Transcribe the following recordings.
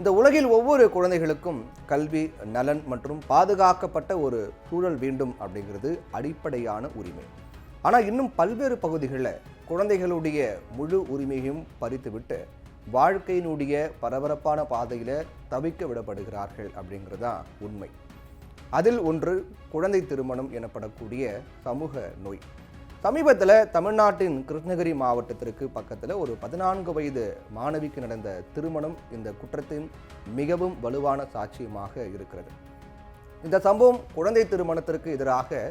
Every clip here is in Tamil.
இந்த உலகில் ஒவ்வொரு குழந்தைகளுக்கும் கல்வி, நலன் மற்றும் பாதுகாக்கப்பட்ட ஒரு சூழல் வேண்டும் அப்படிங்கிறது அடிப்படையான உரிமை. ஆனால் இன்னும் பல்வேறு பகுதிகளில் குழந்தைகளுடைய முழு உரிமையும் பறித்துவிட்டு வாழ்க்கையினுடைய பரபரப்பான பாதையில் தவிக்க விடப்படுகிறார்கள் அப்படிங்கிறது தான் உண்மை. அதில் ஒன்று குழந்தை திருமணம் எனப்படக்கூடிய சமூக நோய். சமீபத்தில் தமிழ்நாட்டின் கிருஷ்ணகிரி மாவட்டத்திற்கு பக்கத்தில் ஒரு 14 வயது மாணவிக்கு நடந்த திருமணம் இந்த குற்றத்தின் மிகவும் வலுவான சாட்சியமாக இருக்கிறது. இந்த சம்பவம் குழந்தை திருமணத்திற்கு எதிராக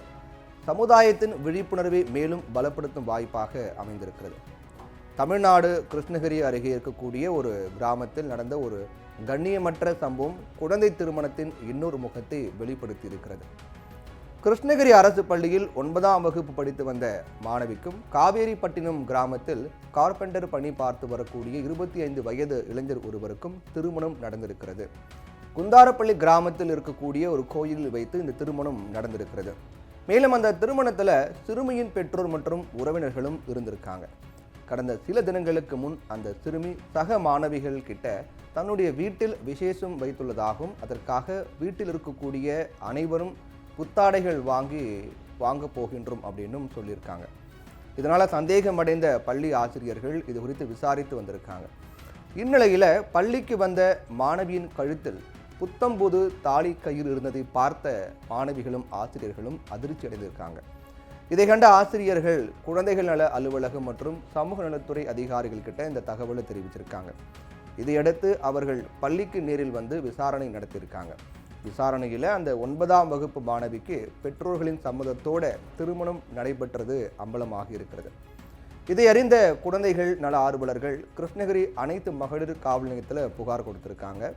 சமுதாயத்தின் விழிப்புணர்வை மேலும் பலப்படுத்தும் வாய்ப்பாக அமைந்திருக்கிறது. தமிழ்நாடு கிருஷ்ணகிரி அருகே இருக்கக்கூடிய ஒரு கிராமத்தில் நடந்த ஒரு கண்ணியமற்ற சம்பவம் குழந்தை திருமணத்தின் இன்னொரு முகத்தை வெளிப்படுத்தி இருக்கிறது. கிருஷ்ணகிரி அரசு பள்ளியில் 9ஆம் வகுப்பு படித்து வந்த மாணவிக்கும் காவேரிப்பட்டினம் கிராமத்தில் கார்பெண்டர் பணி பார்த்து வரக்கூடிய 25 வயது இளைஞர் ஒருவருக்கும் திருமணம் நடந்திருக்கிறது. குந்தாரப்பள்ளி கிராமத்தில் இருக்கக்கூடிய ஒரு கோயிலில் வைத்து இந்த திருமணம் நடந்திருக்கிறது. மேலும் அந்த திருமணத்தில் சிறுமியின் பெற்றோர் மற்றும் உறவினர்களும் இருந்திருக்காங்க. கடந்த சில தினங்களுக்கு முன் அந்த சிறுமி சக மாணவிகள் கிட்ட தன்னுடைய வீட்டில் விசேஷம் வைத்துள்ளதாகவும் அதற்காக வீட்டில் இருக்கக்கூடிய அனைவரும் புத்தாடைகள் வாங்க போகின்றோம் அப்படின்னும் சொல்லியிருக்காங்க. இதனால் சந்தேகமடைந்த பள்ளி ஆசிரியர்கள் இது குறித்து விசாரித்து வந்திருக்காங்க. இந்நிலையில் பள்ளிக்கு வந்த மாணவியின் கழுத்தில் புத்தம்புது தாலி கயிறு இருந்ததை பார்த்த மாணவிகளும் ஆசிரியர்களும் அதிர்ச்சி அடைந்திருக்காங்க. இதை கண்ட ஆசிரியர்கள் குழந்தைகள் நல அலுவலகம் மற்றும் சமூக நலத்துறை அதிகாரிகள் கிட்ட இந்த தகவலை தெரிவிச்சிருக்காங்க. இதையடுத்து அவர்கள் பள்ளிக்கு நேரில் வந்து விசாரணை நடத்தியிருக்காங்க. விசாரணையில் அந்த 9ஆம் வகுப்பு மாணவிக்கு பெற்றோர்களின் சம்மதத்தோட திருமணம் நடைபெற்றது அம்பலமாக இருக்கிறது. இதை அறிந்த குழந்தைகள் நல ஆர்வலர்கள் கிருஷ்ணகிரி அனைத்து மகளிர் காவல் நிலையத்தில் புகார் கொடுத்திருக்காங்க.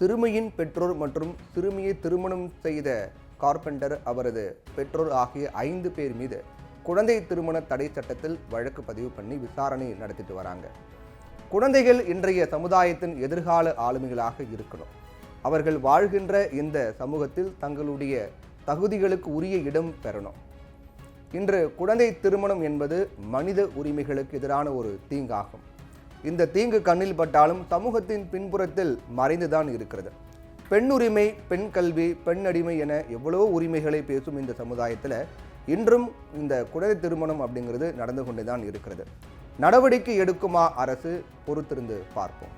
சிறுமியின் பெற்றோர் மற்றும் சிறுமியை திருமணம் செய்த கார்பெண்டர், அவரது பெற்றோர் ஆகிய 5 பேர் மீது குழந்தை திருமண தடை சட்டத்தில் வழக்கு பதிவு பண்ணி விசாரணை நடத்திட்டு வராங்க. குழந்தைகள் இன்றைய சமுதாயத்தின் எதிர்கால ஆளுமைகளாக இருக்கணும். அவர்கள் வாழ்கின்ற இந்த சமூகத்தில் தங்களுடைய தகுதிகளுக்கு உரிய இடம் பெறணும். இன்று குழந்தை திருமணம் என்பது மனித உரிமைகளுக்கு எதிரான ஒரு தீங்காகும். இந்த தீங்கு கண்ணில் பட்டாலும் சமூகத்தின் பின்புறத்தில் மறைந்துதான் இருக்கிறது. பெண் உரிமை, பெண் கல்வி, பெண் அடிமை என எவ்வளவோ உரிமைகளை பேசும் இந்த சமுதாயத்தில் இன்றும் இந்த குழந்தை திருமணம் அப்படிங்கிறது நடந்து கொண்டே தான் இருக்கிறது. நடவடிக்கை எடுக்குமா அரசு? பொறுத்திருந்து பார்ப்போம்.